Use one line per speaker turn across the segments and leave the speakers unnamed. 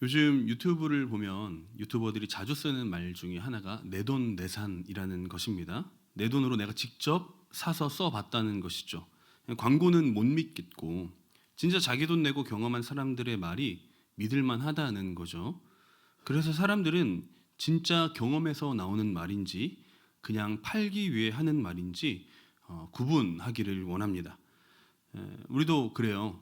요즘 유튜브를 보면 유튜버들이 자주 쓰는 말 중에 하나가 내돈내산이라는 것입니다. 내 돈으로 내가 직접 사서 써봤다는 것이죠. 광고는 못 믿겠고 진짜 자기 돈 내고 경험한 사람들의 말이 믿을만 하다는 거죠. 그래서 사람들은 진짜 경험에서 나오는 말인지 그냥 팔기 위해 하는 말인지 구분하기를 원합니다. 우리도 그래요.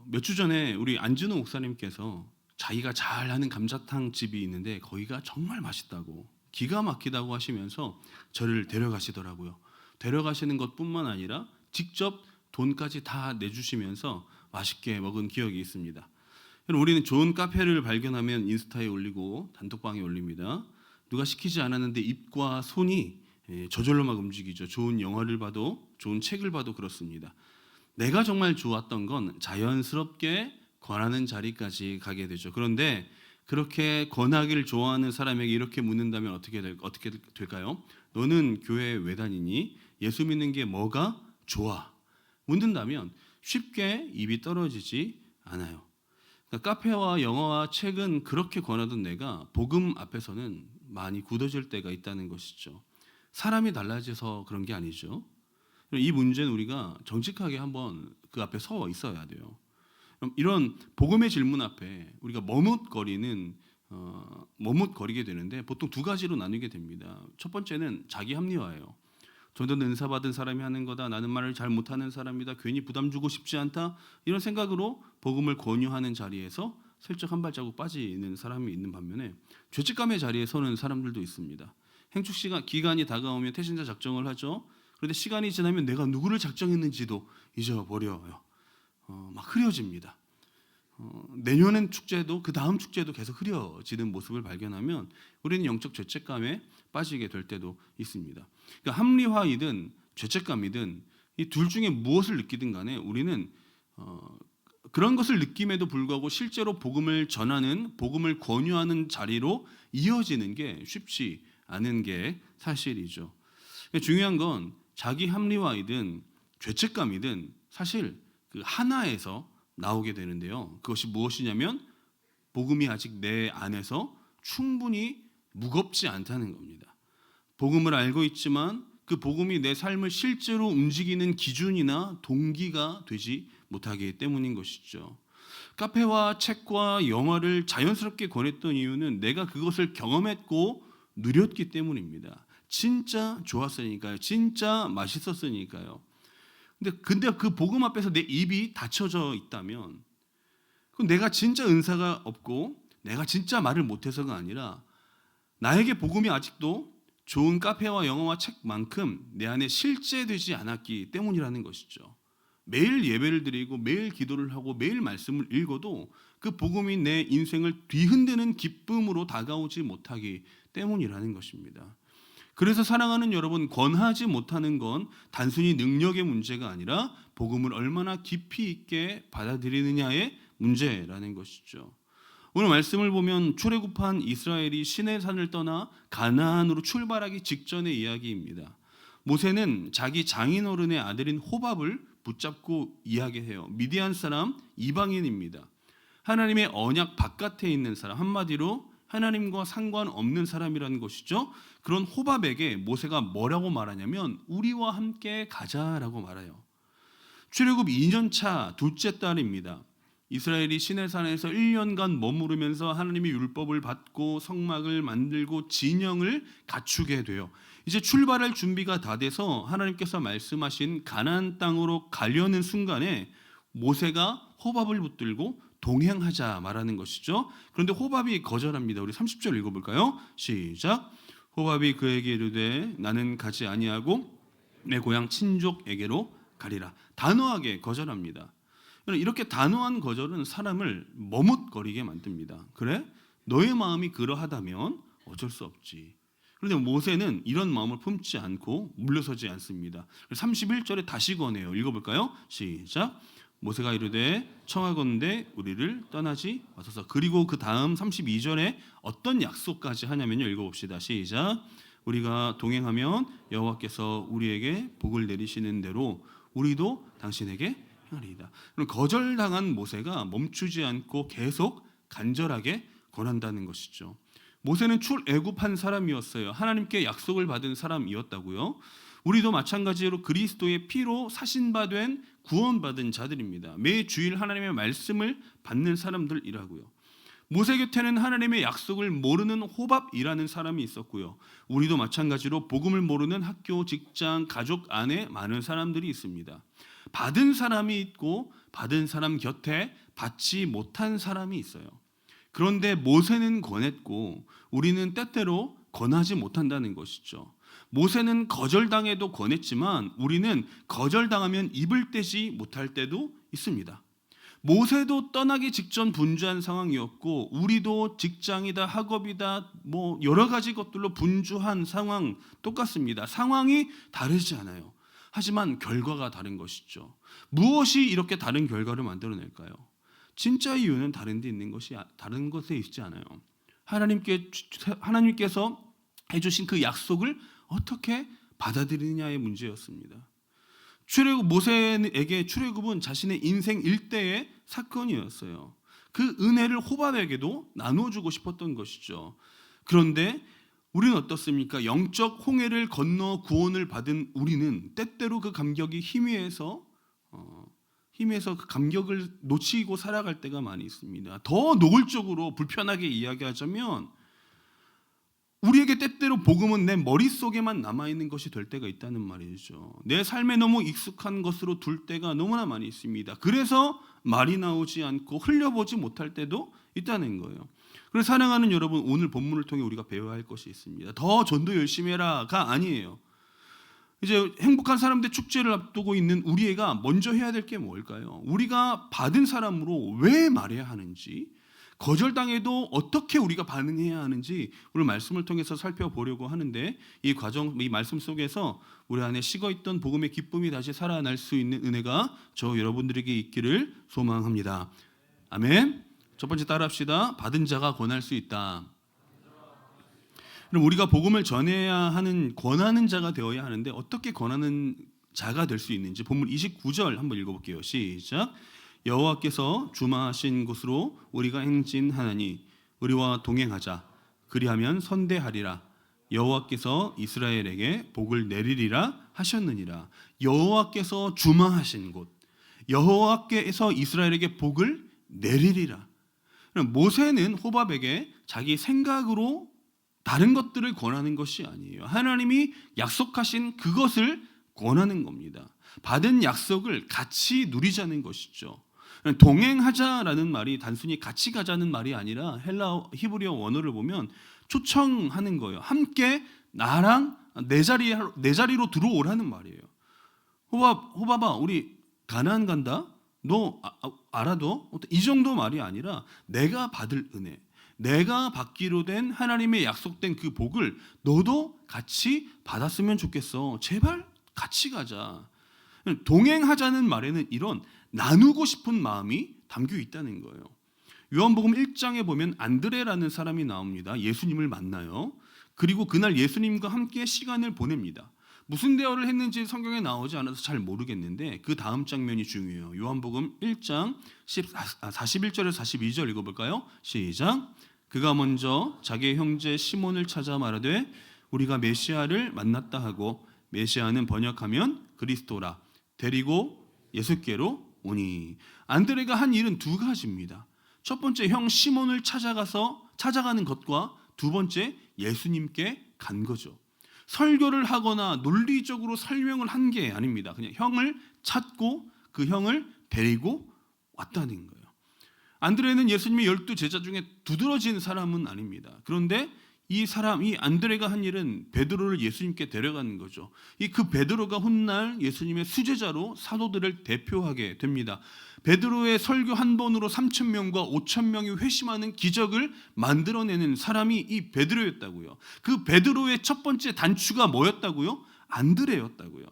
몇 주 전에 우리 안진호 목사님께서 자기가 잘 아는 감자탕 집이 있는데 거기가 정말 맛있다고 기가 막히다고 하시면서 저를 데려가시더라고요. 데려가시는 것뿐만 아니라 직접 돈까지 다 내주시면서 맛있게 먹은 기억이 있습니다. 우리는 좋은 카페를 발견하면 인스타에 올리고 단톡방에 올립니다. 누가 시키지 않았는데 입과 손이 저절로 막 움직이죠. 좋은 영화를 봐도 좋은 책을 봐도 그렇습니다. 내가 정말 좋았던 건 자연스럽게 권하는 자리까지 가게 되죠. 그런데 그렇게 권하기를 좋아하는 사람에게 이렇게 묻는다면 어떻게 될까요? 너는 교회 왜 다니니? 예수 믿는 게 뭐가 좋아? 묻는다면 쉽게 입이 떨어지지 않아요. 그러니까 카페와 영화와 책은 그렇게 권하던 내가 복음 앞에서는 많이 굳어질 때가 있다는 것이죠. 사람이 달라져서 그런 게 아니죠. 이 문제는 우리가 정직하게 한번 그 앞에 서 있어야 돼요. 이런 복음의 질문 앞에 우리가 머뭇거리게 되는데 보통 두 가지로 나누게 됩니다. 첫 번째는 자기 합리화예요. 저는 은사 받은 사람이 하는 거다. 나는 말을 잘 못하는 사람이다. 괜히 부담 주고 싶지 않다. 이런 생각으로 복음을 권유하는 자리에서 슬쩍 한 발자국 빠지는 사람이 있는 반면에 죄책감의 자리에 서는 사람들도 있습니다. 행축 기간이 다가오면 태신자 작정을 하죠. 그런데 시간이 지나면 내가 누구를 작정했는지도 잊어버려요. 막 흐려집니다. 내년엔 축제도 그 다음 축제도 계속 흐려지는 모습을 발견하면 우리는 영적 죄책감에 빠지게 될 때도 있습니다. 그러니까 합리화이든 죄책감이든 이 둘 중에 무엇을 느끼든 간에 우리는 그런 것을 느낌에도 불구하고 실제로 복음을 전하는 복음을 권유하는 자리로 이어지는 게 쉽지 않은 게 사실이죠. 중요한 건 자기 합리화이든 죄책감이든 사실 그 하나에서 나오게 되는데요. 그것이 무엇이냐면 복음이 아직 내 안에서 충분히 무겁지 않다는 겁니다. 복음을 알고 있지만 그 복음이 내 삶을 실제로 움직이는 기준이나 동기가 되지 못하기 때문인 것이죠. 카페와 책과 영화를 자연스럽게 권했던 이유는 내가 그것을 경험했고 누렸기 때문입니다. 진짜 좋았으니까요. 진짜 맛있었으니까요. 근데 그 복음 앞에서 내 입이 닫혀져 있다면 그건 내가 진짜 은사가 없고 내가 진짜 말을 못해서가 아니라 나에게 복음이 아직도 좋은 카페와 영화와 책만큼 내 안에 실제되지 않았기 때문이라는 것이죠. 매일 예배를 드리고 매일 기도를 하고 매일 말씀을 읽어도 그 복음이 내 인생을 뒤흔드는 기쁨으로 다가오지 못하기 때문이라는 것입니다. 그래서 사랑하는 여러분, 권하지 못하는 건 단순히 능력의 문제가 아니라 복음을 얼마나 깊이 있게 받아들이느냐의 문제라는 것이죠. 오늘 말씀을 보면 출애굽한 이스라엘이 시내산을 떠나 가나안으로 출발하기 직전의 이야기입니다. 모세는 자기 장인어른의 아들인 호밥을 붙잡고 이야기해요. 미디안 사람 이방인입니다. 하나님의 언약 바깥에 있는 사람, 한마디로 하나님과 상관없는 사람이라는 것이죠. 그런 호밥에게 모세가 뭐라고 말하냐면 우리와 함께 가자라고 말해요. 출애굽 2년차 둘째 달입니다. 이스라엘이 시내산에서 1년간 머무르면서 하나님의 율법을 받고 성막을 만들고 진영을 갖추게 돼요. 이제 출발할 준비가 다 돼서 하나님께서 말씀하신 가나안 땅으로 가려는 순간에 모세가 호밥을 붙들고 동행하자 말하는 것이죠. 그런데 호밥이 거절합니다. 우리 30절 읽어볼까요? 시작. 호밥이 그에게 이르되 나는 가지 아니하고 내 고향 친족에게로 가리라. 단호하게 거절합니다. 이렇게 단호한 거절은 사람을 머뭇거리게 만듭니다. 그래? 너의 마음이 그러하다면 어쩔 수 없지. 그런데 모세는 이런 마음을 품지 않고 물러서지 않습니다. 31절에 다시 권해요. 읽어볼까요? 시작. 모세가 이르되 청하건대 우리를 떠나지 마소서. 그리고 그 다음 32절에 어떤 약속까지 하냐면요. 읽어봅시다. 시작. 우리가 동행하면 여호와께서 우리에게 복을 내리시는 대로 우리도 당신에게 행하리이다. 거절당한 모세가 멈추지 않고 계속 간절하게 권한다는 것이죠. 모세는 출애굽한 사람이었어요. 하나님께 약속을 받은 사람이었다고요. 우리도 마찬가지로 그리스도의 피로 사신바된 구원받은 자들입니다. 매 주일 하나님의 말씀을 받는 사람들이라고요. 모세 곁에는 하나님의 약속을 모르는 호밥이라는 사람이 있었고요. 우리도 마찬가지로 복음을 모르는 학교, 직장, 가족 안에 많은 사람들이 있습니다. 받은 사람이 있고 받은 사람 곁에 받지 못한 사람이 있어요. 그런데 모세는 권했고 우리는 때때로 권하지 못한다는 것이죠. 모세는 거절당해도 권했지만 우리는 거절당하면 입을 떼지 못할 때도 있습니다. 모세도 떠나기 직전 분주한 상황이었고 우리도 직장이다, 학업이다, 여러 가지 것들로 분주한 상황 똑같습니다. 상황이 다르지 않아요. 하지만 결과가 다른 것이죠. 무엇이 이렇게 다른 결과를 만들어낼까요? 진짜 이유는 다른 것에 있지 않아요. 하나님께서 해주신 그 약속을 어떻게 받아들이느냐의 문제였습니다. 모세에게 출애굽은 자신의 인생 일대의 사건이었어요. 그 은혜를 호밥에게도 나눠주고 싶었던 것이죠. 그런데 우리는 어떻습니까? 영적 홍해를 건너 구원을 받은 우리는 때때로 그 감격이 희미해서 그 감격을 놓치고 살아갈 때가 많이 있습니다. 더 노골적으로 불편하게 이야기하자면 우리에게 때때로 복음은 내 머릿속에만 남아있는 것이 될 때가 있다는 말이죠. 내 삶에 너무 익숙한 것으로 둘 때가 너무나 많이 있습니다. 그래서 말이 나오지 않고 흘려보지 못할 때도 있다는 거예요. 그래서 사랑하는 여러분, 오늘 본문을 통해 우리가 배워야 할 것이 있습니다. 더 전도 열심히 해라가 아니에요. 이제 행복한 사람들 축제를 앞두고 있는 우리가 먼저 해야 될 게 뭘까요? 우리가 받은 사람으로 왜 말해야 하는지, 거절당해도 어떻게 우리가 반응해야 하는지 오늘 말씀을 통해서 살펴보려고 하는데, 이 말씀 속에서 우리 안에 식어있던 복음의 기쁨이 다시 살아날 수 있는 은혜가 저 여러분들에게 있기를 소망합니다. 아멘. 첫 번째 따라합시다. 받은 자가 권할 수 있다. 그럼 우리가 복음을 전해야 하는 권하는 자가 되어야 하는데 어떻게 권하는 자가 될 수 있는지 본문 29절 한번 읽어볼게요. 시작. 여호와께서 주마하신 곳으로 우리가 행진하나니 우리와 동행하자. 그리하면 선대하리라. 여호와께서 이스라엘에게 복을 내리리라 하셨느니라. 여호와께서 주마하신 곳, 여호와께서 이스라엘에게 복을 내리리라. 모세는 호밥에게 자기 생각으로 다른 것들을 권하는 것이 아니에요. 하나님이 약속하신 그것을 권하는 겁니다. 받은 약속을 같이 누리자는 것이죠. 동행하자라는 말이 단순히 같이 가자는 말이 아니라 히브리어 원어를 보면 초청하는 거예요. 함께 나랑 내 자리로 들어오라는 말이에요. 호밥아, 우리 가나안 간다. 너 알아도 이 정도 말이 아니라 내가 받을 은혜, 내가 받기로 된 하나님의 약속된 그 복을 너도 같이 받았으면 좋겠어. 제발 같이 가자. 동행하자는 말에는 이런 나누고 싶은 마음이 담겨 있다는 거예요. 요한복음 1장에 보면 안드레라는 사람이 나옵니다. 예수님을 만나요. 그리고 그날 예수님과 함께 시간을 보냅니다. 무슨 대화를 했는지 성경에 나오지 않아서 잘 모르겠는데 그 다음 장면이 중요해요. 요한복음 1장 41절에서 42절 읽어볼까요? 시작. 그가 먼저 자기의 형제 시몬을 찾아 말하되 우리가 메시아를 만났다 하고, 메시아는 번역하면 그리스도라, 데리고 예수께로 오니. 안드레가 한 일은 두 가지입니다. 첫 번째, 형 시몬을 찾아가는 것과 두 번째, 예수님께 간 거죠. 설교를 하거나 논리적으로 설명을 한 게 아닙니다. 그냥 형을 찾고 그 형을 데리고 왔다는 거예요. 안드레는 예수님의 12제자 중에 두드러진 사람은 아닙니다. 그런데 이 안드레가 한 일은 베드로를 예수님께 데려가는 거죠. 그 베드로가 훗날 예수님의 수제자로 사도들을 대표하게 됩니다. 베드로의 설교 한 번으로 3,000명과 5,000명이 회심하는 기적을 만들어내는 사람이 이 베드로였다고요. 그 베드로의 첫 번째 단추가 뭐였다고요? 안드레였다고요.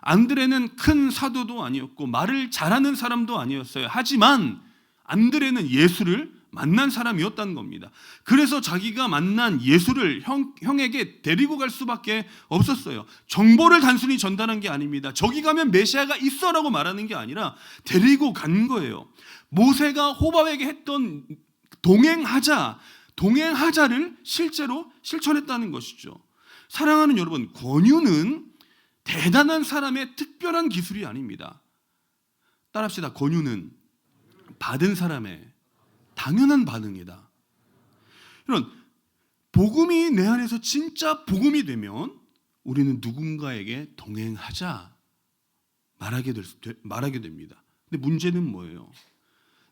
안드레는 큰 사도도 아니었고 말을 잘하는 사람도 아니었어요. 하지만 안드레는 예수를 만난 사람이었다는 겁니다. 그래서 자기가 만난 예수를 형에게 데리고 갈 수밖에 없었어요. 정보를 단순히 전달한 게 아닙니다. 저기 가면 메시아가 있어라고 말하는 게 아니라 데리고 간 거예요. 모세가 호밥에게 했던 동행하자를 실제로 실천했다는 것이죠. 사랑하는 여러분, 권유는 대단한 사람의 특별한 기술이 아닙니다. 따라합시다. 권유는 받은 사람의 당연한 반응이다. 이런 복음이 내 안에서 진짜 복음이 되면 우리는 누군가에게 동행하자 말하게 됩니다. 근데 문제는 뭐예요?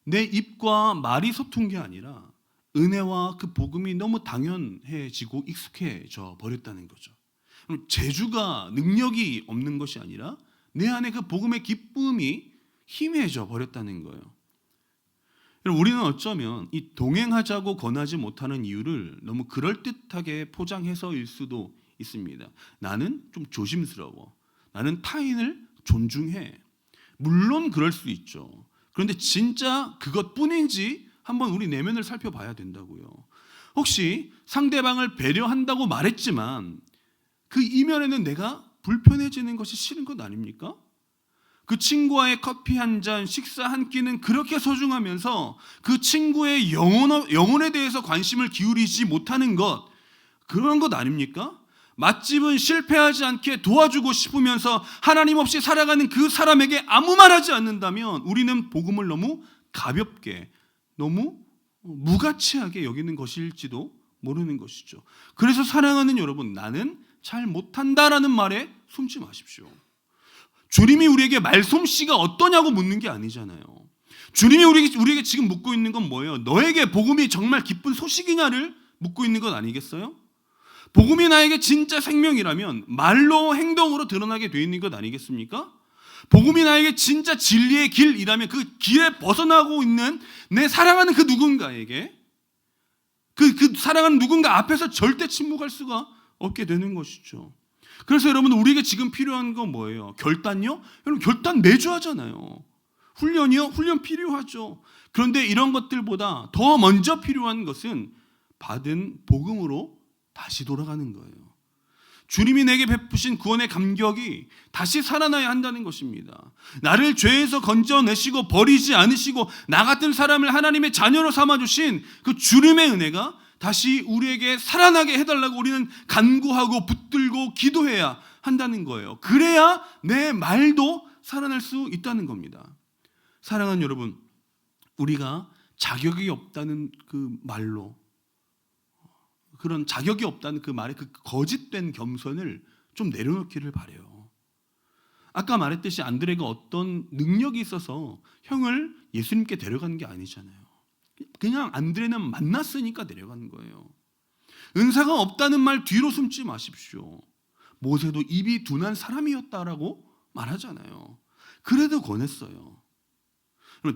내 입과 말이 서툰 게 아니라 은혜와 그 복음이 너무 당연해지고 익숙해져 버렸다는 거죠. 재주가 능력이 없는 것이 아니라 내 안에 그 복음의 기쁨이 희미해져 버렸다는 거예요. 우리는 어쩌면 이 동행하자고 권하지 못하는 이유를 너무 그럴듯하게 포장해서일 수도 있습니다. 나는 좀 조심스러워. 나는 타인을 존중해. 물론 그럴 수 있죠. 그런데 진짜 그것뿐인지 한번 우리 내면을 살펴봐야 된다고요. 혹시 상대방을 배려한다고 말했지만 그 이면에는 내가 불편해지는 것이 싫은 것 아닙니까? 그 친구와의 커피 한 잔, 식사 한 끼는 그렇게 소중하면서 그 친구의 영혼에 대해서 관심을 기울이지 못하는 것, 그런 것 아닙니까? 맛집은 실패하지 않게 도와주고 싶으면서 하나님 없이 살아가는 그 사람에게 아무 말하지 않는다면 우리는 복음을 너무 가볍게, 너무 무가치하게 여기는 것일지도 모르는 것이죠. 그래서 사랑하는 여러분, 나는 잘 못한다라는 말에 숨지 마십시오. 주님이 우리에게 말솜씨가 어떠냐고 묻는 게 아니잖아요. 주님이 우리에게 지금 묻고 있는 건 뭐예요? 너에게 복음이 정말 기쁜 소식이냐를 묻고 있는 건 아니겠어요? 복음이 나에게 진짜 생명이라면 말로 행동으로 드러나게 되어 있는 것 아니겠습니까? 복음이 나에게 진짜 진리의 길이라면 그 길에 벗어나고 있는 내 사랑하는 그 누군가에게 그 사랑하는 누군가 앞에서 절대 침묵할 수가 없게 되는 것이죠. 그래서 여러분, 우리에게 지금 필요한 건 뭐예요? 결단요? 여러분, 결단 매주 하잖아요. 훈련이요? 훈련 필요하죠. 그런데 이런 것들보다 더 먼저 필요한 것은 받은 복음으로 다시 돌아가는 거예요. 주님이 내게 베푸신 구원의 감격이 다시 살아나야 한다는 것입니다. 나를 죄에서 건져내시고 버리지 않으시고 나 같은 사람을 하나님의 자녀로 삼아주신 그 주님의 은혜가 다시 우리에게 살아나게 해달라고 우리는 간구하고 붙들고 기도해야 한다는 거예요. 그래야 내 말도 살아날 수 있다는 겁니다. 사랑하는 여러분, 우리가 자격이 없다는 그 말로, 그런 자격이 없다는 그 말에 그 거짓된 겸손을 좀 내려놓기를 바라요. 아까 말했듯이 안드레가 어떤 능력이 있어서 형을 예수님께 데려간 게 아니잖아요. 그냥 안드레는 만났으니까 데려간 거예요. 은사가 없다는 말 뒤로 숨지 마십시오. 모세도 입이 둔한 사람이었다라고 말하잖아요. 그래도 권했어요.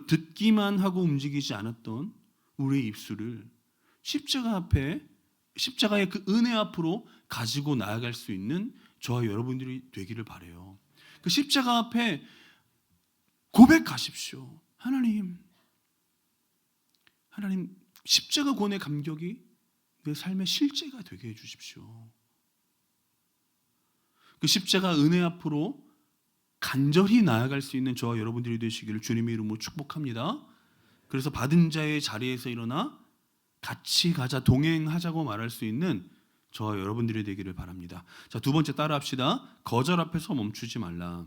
듣기만 하고 움직이지 않았던 우리의 입술을 십자가의 그 은혜 앞으로 가지고 나아갈 수 있는 저와 여러분들이 되기를 바라요. 그 십자가 앞에 고백하십시오. 하나님, 십자가 권의 감격이 내 삶의 실제가 되게 해주십시오. 그 십자가 은혜 앞으로 간절히 나아갈 수 있는 저와 여러분들이 되시기를 주님의 이름으로 축복합니다. 그래서 받은 자의 자리에서 일어나 같이 가자, 동행하자고 말할 수 있는 저와 여러분들이 되기를 바랍니다. 자, 두 번째 따라합시다. 거절 앞에서 멈추지 말라.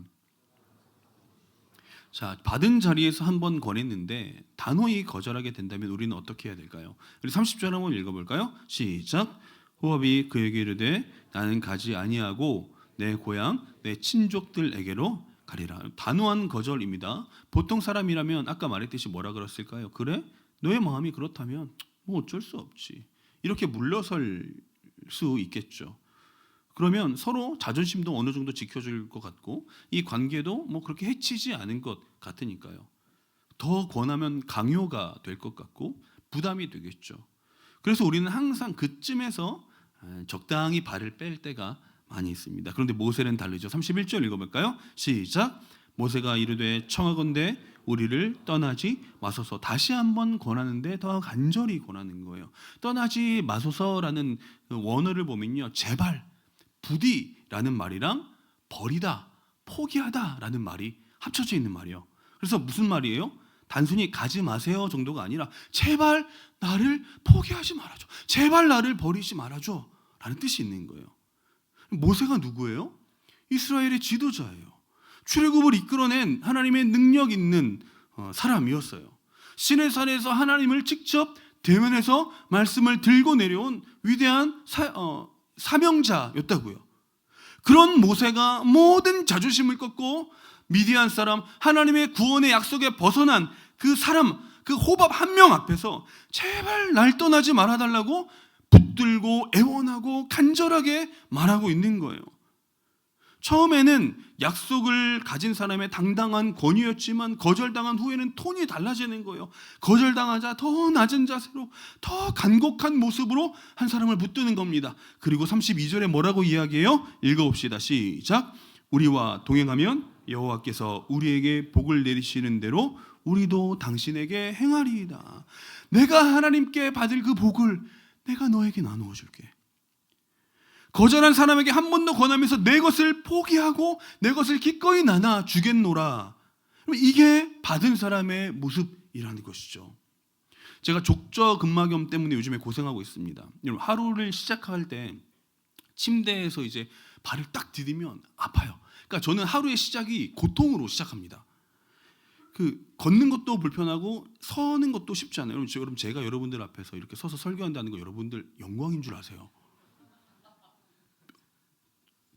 자, 받은 자리에서 한 번 권했는데 단호히 거절하게 된다면 우리는 어떻게 해야 될까요? 우리 30절 한번 읽어볼까요? 시작. 호흡이 그에게 이르되 나는 가지 아니하고 내 고향 내 친족들에게로 가리라. 단호한 거절입니다. 보통 사람이라면 아까 말했듯이 뭐라 그랬을까요? 그래? 너의 마음이 그렇다면 뭐 어쩔 수 없지. 이렇게 물러설 수 있겠죠. 그러면 서로 자존심도 어느 정도 지켜줄 것 같고 이 관계도 뭐 그렇게 해치지 않은 것 같으니까요. 더 권하면 강요가 될 것 같고 부담이 되겠죠. 그래서 우리는 항상 그쯤에서 적당히 발을 뺄 때가 많이 있습니다. 그런데 모세는 다르죠. 31절 읽어볼까요? 시작. 모세가 이르되 청하건대 우리를 떠나지 마소서. 다시 한번 권하는데 더 간절히 권하는 거예요. 떠나지 마소서라는 원어를 보면요, 제발, 부디라는 말이랑 버리다, 포기하다라는 말이 합쳐져 있는 말이에요. 그래서 무슨 말이에요? 단순히 가지 마세요 정도가 아니라 제발 나를 포기하지 말아줘. 제발 나를 버리지 말아줘. 라는 뜻이 있는 거예요. 모세가 누구예요? 이스라엘의 지도자예요. 출애굽을 이끌어낸 하나님의 능력 있는 사람이었어요. 시내산에서 하나님을 직접 대면해서 말씀을 들고 내려온 위대한 사명자였다고요. 그런 모세가 모든 자존심을 꺾고 미디안 사람, 하나님의 구원의 약속에 벗어난 그 사람, 그 호밥 한 명 앞에서 제발 날 떠나지 말아달라고 붙들고 애원하고 간절하게 말하고 있는 거예요. 처음에는 약속을 가진 사람의 당당한 권유였지만 거절당한 후에는 톤이 달라지는 거예요. 거절당하자 더 낮은 자세로 더 간곡한 모습으로 한 사람을 붙드는 겁니다. 그리고 32절에 뭐라고 이야기해요? 읽어봅시다. 시작. 우리와 동행하면 여호와께서 우리에게 복을 내리시는 대로 우리도 당신에게 행하리이다. 내가 하나님께 받을 그 복을 내가 너에게 나누어 줄게. 거절한 사람에게 한 번 더 권하면서 내 것을 포기하고 내 것을 기꺼이 나눠 주겠노라. 이게 받은 사람의 모습이라는 것이죠. 제가 족저근막염 때문에 요즘에 고생하고 있습니다. 여러분, 하루를 시작할 때 침대에서 이제 발을 딱 디디면 아파요. 그러니까 저는 하루의 시작이 고통으로 시작합니다. 걷는 것도 불편하고 서는 것도 쉽지 않아요. 여러분, 제가 여러분들 앞에서 이렇게 서서 설교한다는 거 여러분들 영광인 줄 아세요?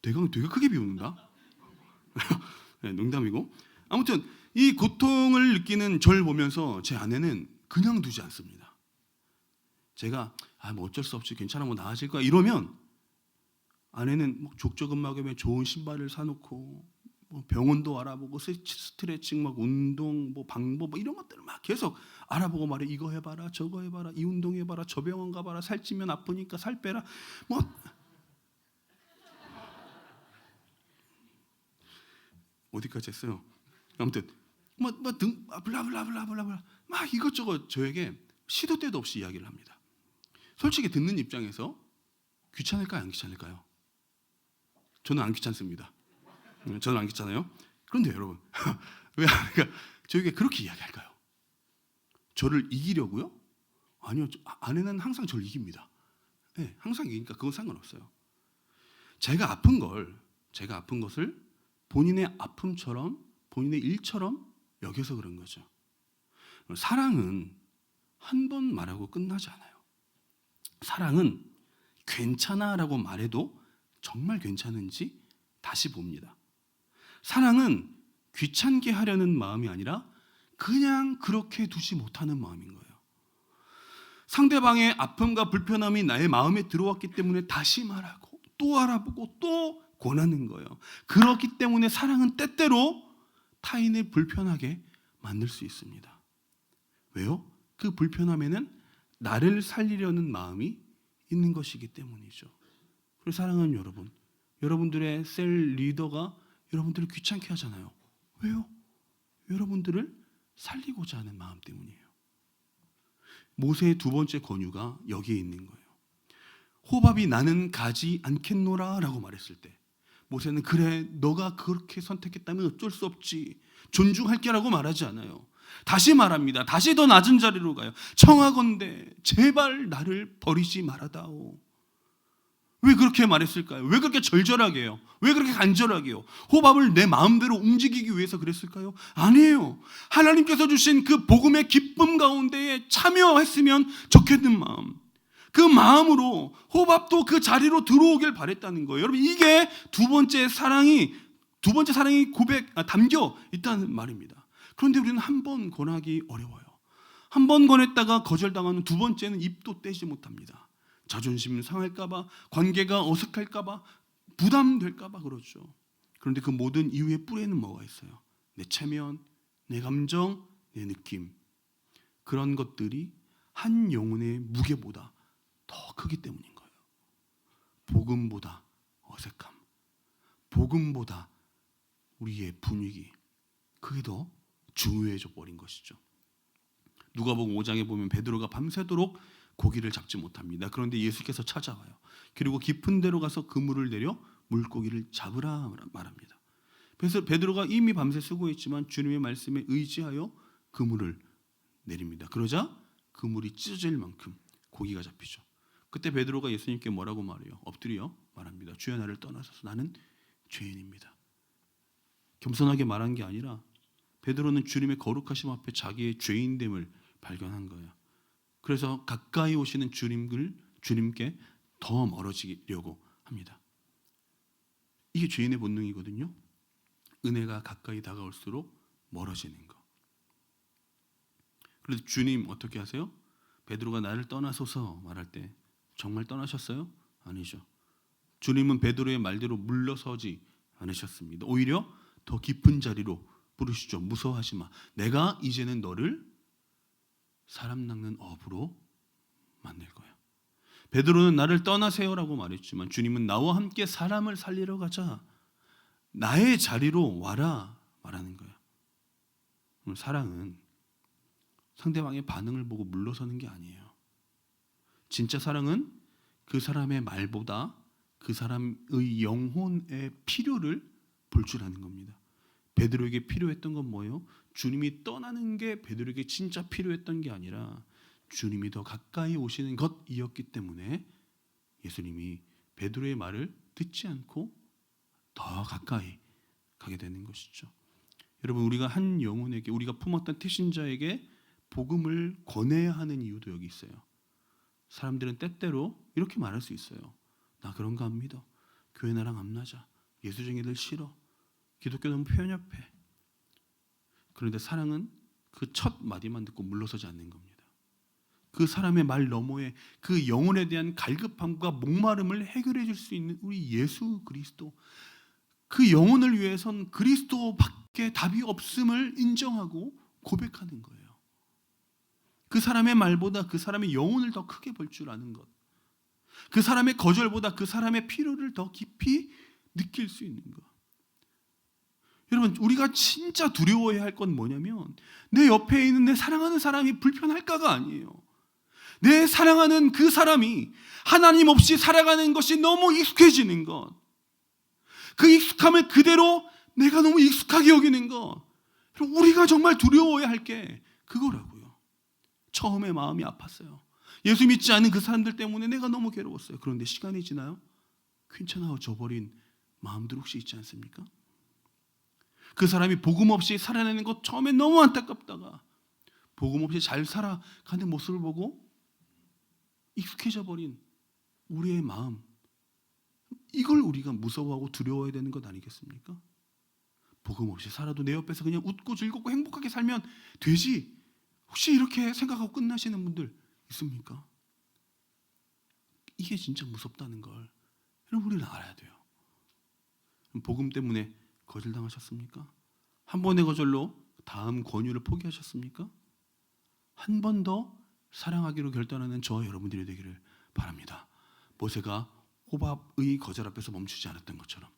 되게 크게 비웃는다. 네, 농담이고. 아무튼 이 고통을 느끼는 저를 보면서 제 아내는 그냥 두지 않습니다. 제가 뭐 어쩔 수 없지, 괜찮아, 뭐 나아질 거야 이러면 아내는 뭐 족저근막염에 좋은 신발을 사놓고 뭐 병원도 알아보고 스트레칭, 막 운동, 뭐 방법, 뭐 이런 것들을 막 계속 알아보고 말해. 이거 해봐라, 저거 해봐라, 이 운동 해봐라, 저 병원 가봐라, 살찌면 아프니까 살 빼라. 뭐 어디까지 했어요? 아무튼 블라블라블라블라 막 이것저것 저에게 시도 때도 없이 이야기를 합니다. 솔직히 듣는 입장에서 귀찮을까요, 안 귀찮을까요? 저는 안 귀찮습니다. 저는 안 귀찮아요. 그런데 여러분, 왜 아내가 저에게 그렇게 이야기할까요? 저를 이기려고요? 아니요, 아내는 항상 저를 이깁니다. 네, 항상 이기니까 그건 상관없어요. 제가 아픈 것을 본인의 아픔처럼, 본인의 일처럼 여겨서 그런 거죠. 사랑은 한 번 말하고 끝나지 않아요. 사랑은 괜찮아라고 말해도 정말 괜찮은지 다시 봅니다. 사랑은 귀찮게 하려는 마음이 아니라 그냥 그렇게 두지 못하는 마음인 거예요. 상대방의 아픔과 불편함이 나의 마음에 들어왔기 때문에 다시 말하고 또 알아보고 또 권하는 거예요. 그렇기 때문에 사랑은 때때로 타인을 불편하게 만들 수 있습니다. 왜요? 그 불편함에는 나를 살리려는 마음이 있는 것이기 때문이죠. 그리고 사랑하는 여러분, 여러분들의 셀 리더가 여러분들을 귀찮게 하잖아요. 왜요? 여러분들을 살리고자 하는 마음 때문이에요. 모세의 두 번째 권유가 여기에 있는 거예요. 호밥이 나는 가지 않겠노라 라고 말했을 때 모세는 그래, 너가 그렇게 선택했다면 어쩔 수 없지, 존중할게 라고 말하지 않아요. 다시 말합니다. 다시 더 낮은 자리로 가요. 청하건대 제발 나를 버리지 말아다오. 왜 그렇게 말했을까요? 왜 그렇게 절절하게 해요? 왜 그렇게 간절하게 해요? 호밥을 내 마음대로 움직이기 위해서 그랬을까요? 아니에요. 하나님께서 주신 그 복음의 기쁨 가운데에 참여했으면 좋겠는 마음, 그 마음으로 호밥도 그 자리로 들어오길 바랬다는 거예요. 여러분, 이게 두 번째 사랑이 담겨 있다는 말입니다. 그런데 우리는 한 번 권하기 어려워요. 한 번 권했다가 거절당하는 두 번째는 입도 떼지 못합니다. 자존심 상할까봐, 관계가 어색할까봐, 부담될까봐 그러죠. 그런데 그 모든 이유의 뿌리에는 뭐가 있어요? 내 체면, 내 감정, 내 느낌, 그런 것들이 한 영혼의 무게보다 더 크기 때문인 거예요. 복음보다 어색함, 복음보다 우리의 분위기, 그게 더 중요해져 버린 것이죠. 누가복음 5장에 보면 베드로가 밤새도록 고기를 잡지 못합니다. 그런데 예수께서 찾아와요. 그리고 깊은 데로 가서 그물을 내려 물고기를 잡으라 말합니다. 그래서 베드로가 이미 밤새 수고했지만 주님의 말씀에 의지하여 그물을 내립니다. 그러자 그물이 찢어질 만큼 고기가 잡히죠. 그때 베드로가 예수님께 뭐라고 말해요? 엎드려 말합니다. 주여 나를 떠나소서 나는 죄인입니다. 겸손하게 말한 게 아니라 베드로는 주님의 거룩하심 앞에 자기의 죄인됨을 발견한 거예요. 그래서 가까이 오시는 주님께 더 멀어지려고 합니다. 이게 죄인의 본능이거든요. 은혜가 가까이 다가올수록 멀어지는 거. 그래서 주님 어떻게 하세요? 베드로가 나를 떠나소서 말할 때 정말 떠나셨어요? 아니죠. 주님은 베드로의 말대로 물러서지 않으셨습니다. 오히려 더 깊은 자리로 부르시죠. 무서워하지 마. 내가 이제는 너를 사람 낚는 어부로 만들 거야. 베드로는 나를 떠나세요라고 말했지만 주님은 나와 함께 사람을 살리러 가자. 나의 자리로 와라 말하는 거야. 사랑은 상대방의 반응을 보고 물러서는 게 아니에요. 진짜 사랑은 그 사람의 말보다 그 사람의 영혼의 필요를 볼 줄 아는 겁니다. 베드로에게 필요했던 건 뭐예요? 주님이 떠나는 게 베드로에게 진짜 필요했던 게 아니라 주님이 더 가까이 오시는 것이었기 때문에 예수님이 베드로의 말을 듣지 않고 더 가까이 가게 되는 것이죠. 여러분, 우리가 한 영혼에게, 우리가 품었던 태신자에게 복음을 권해야 하는 이유도 여기 있어요. 사람들은 때때로 이렇게 말할 수 있어요. 나 그런 거 안 믿어. 교회 나랑 안 맞아. 예수쟁이들 싫어. 기독교 너무 편협해. 그런데 사랑은 그 첫 마디만 듣고 물러서지 않는 겁니다. 그 사람의 말 너머에 그 영혼에 대한 갈급함과 목마름을 해결해 줄 수 있는 우리 예수 그리스도, 그 영혼을 위해선 그리스도밖에 답이 없음을 인정하고 고백하는 거예요. 그 사람의 말보다 그 사람의 영혼을 더 크게 볼 줄 아는 것, 그 사람의 거절보다 그 사람의 필요를 더 깊이 느낄 수 있는 것. 여러분, 우리가 진짜 두려워해야 할 건 뭐냐면 내 옆에 있는 내 사랑하는 사람이 불편할까가 아니에요. 내 사랑하는 그 사람이 하나님 없이 살아가는 것이 너무 익숙해지는 것, 그 익숙함을 그대로 내가 너무 익숙하게 여기는 것. 우리가 정말 두려워해야 할 게 그거라고요. 처음에 마음이 아팠어요. 예수 믿지 않은 그 사람들 때문에 내가 너무 괴로웠어요. 그런데 시간이 지나요? 괜찮아져 버린 마음들 혹시 있지 않습니까? 그 사람이 복음 없이 살아내는 것 처음에 너무 안타깝다가 복음 없이 잘 살아가는 모습을 보고 익숙해져 버린 우리의 마음, 이걸 우리가 무서워하고 두려워해야 되는 것 아니겠습니까? 복음 없이 살아도 내 옆에서 그냥 웃고 즐겁고 행복하게 살면 되지, 혹시 이렇게 생각하고 끝나시는 분들 있습니까? 이게 진짜 무섭다는 걸 여러분, 우리는 알아야 돼요. 복음 때문에 거절당하셨습니까? 한 번의 거절로 다음 권유를 포기하셨습니까? 한 번 더 사랑하기로 결단하는 저와 여러분들이 되기를 바랍니다. 모세가 호밥의 거절 앞에서 멈추지 않았던 것처럼,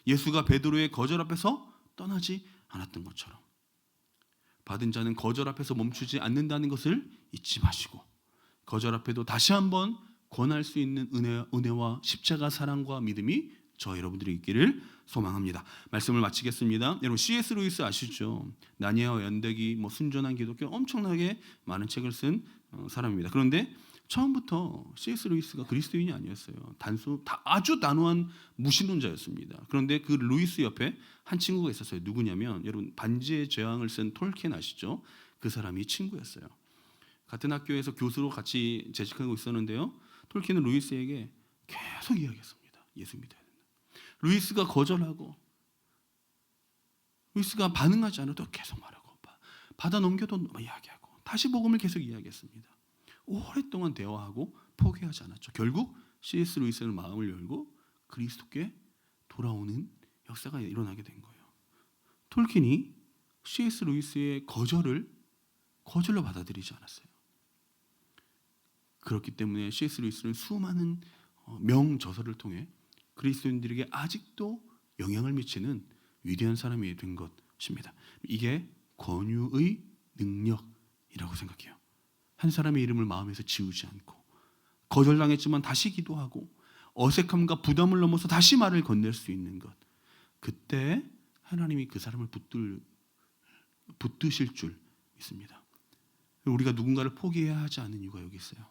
예수가 베드로의 거절 앞에서 떠나지 않았던 것처럼, 받은 자는 거절 앞에서 멈추지 않는다는 것을 잊지 마시고 거절 앞에도 다시 한번 권할 수 있는 은혜와 십자가 사랑과 믿음이 저 여러분들이 있기를 소망합니다. 말씀을 마치겠습니다. 여러분, C.S. 루이스 아시죠? 나니아와 연대기, 순전한 기독교, 엄청나게 많은 책을 쓴 사람입니다. 그런데 처음부터 C.S. 루이스가 그리스도인이 아니었어요. 아주 단호한 무신론자였습니다. 그런데 그 루이스 옆에 한 친구가 있었어요. 누구냐면, 여러분, 반지의 제왕을 쓴 톨킨 아시죠? 그 사람이 친구였어요. 같은 학교에서 교수로 같이 재직하고 있었는데요. 톨킨은 루이스에게 계속 이야기했습니다. 예수 믿어야 된다. 루이스가 거절하고 루이스가 반응하지 않아도 계속 말하고 받아 넘겨도 이야기하고 다시 복음을 계속 이야기했습니다. 오랫동안 대화하고 포기하지 않았죠. 결국 C.S. 루이스는 마음을 열고 그리스도께 돌아오는 역사가 일어나게 된 거예요. 톨킨이 C.S. 루이스의 거절로 받아들이지 않았어요. 그렇기 때문에 C.S. 루이스는 수많은 명저서를 통해 그리스도인들에게 아직도 영향을 미치는 위대한 사람이 된 것입니다. 이게 권유의 능력이라고 생각해요. 한 사람의 이름을 마음에서 지우지 않고 거절당했지만 다시 기도하고 어색함과 부담을 넘어서 다시 말을 건넬 수 있는 것, 그때 하나님이 그 사람을 붙드실 줄 있습니다. 우리가 누군가를 포기해야 하지 않은 이유가 여기 있어요.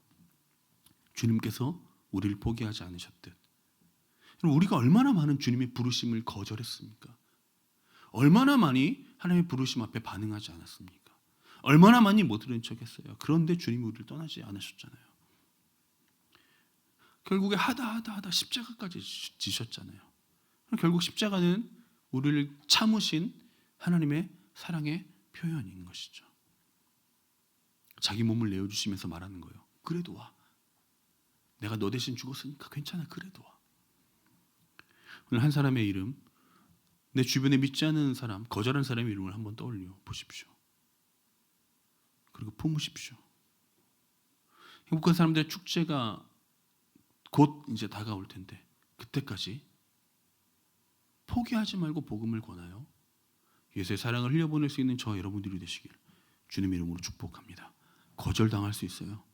주님께서 우리를 포기하지 않으셨듯. 우리가 얼마나 많은 주님의 부르심을 거절했습니까? 얼마나 많이 하나님의 부르심 앞에 반응하지 않았습니까? 얼마나 많이 못 들은 척했어요. 그런데 주님이 우리를 떠나지 않으셨잖아요. 결국에 하다 십자가까지 지셨잖아요. 결국 십자가는 우리를 참으신 하나님의 사랑의 표현인 것이죠. 자기 몸을 내어주시면서 말하는 거예요. 그래도 와. 내가 너 대신 죽었으니까 괜찮아. 그래도 와. 오늘 한 사람의 이름, 내 주변에 믿지 않는 사람, 거절한 사람의 이름을 한번 떠올려 보십시오. 그리고 품으십시오. 행복한 사람들의 축제가 곧 이제 다가올 텐데 그때까지 포기하지 말고 복음을 권하여 예수의 사랑을 흘려보낼 수 있는 저 여러분들이 되시길 주님의 이름으로 축복합니다. 거절당할 수 있어요.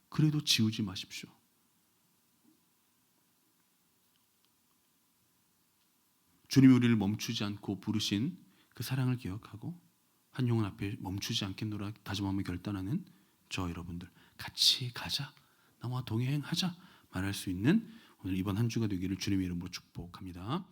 그래도 지우지 마십시오. 주님이 우리를 멈추지 않고 부르신 그 사랑을 기억하고 한 영혼 앞에 멈추지 않겠노라 다짐하며 결단하는 저 여러분들, 같이 가자, 나와 동행하자 말할 수 있는 오늘 이번 한 주가 되기를 주님의 이름으로 축복합니다.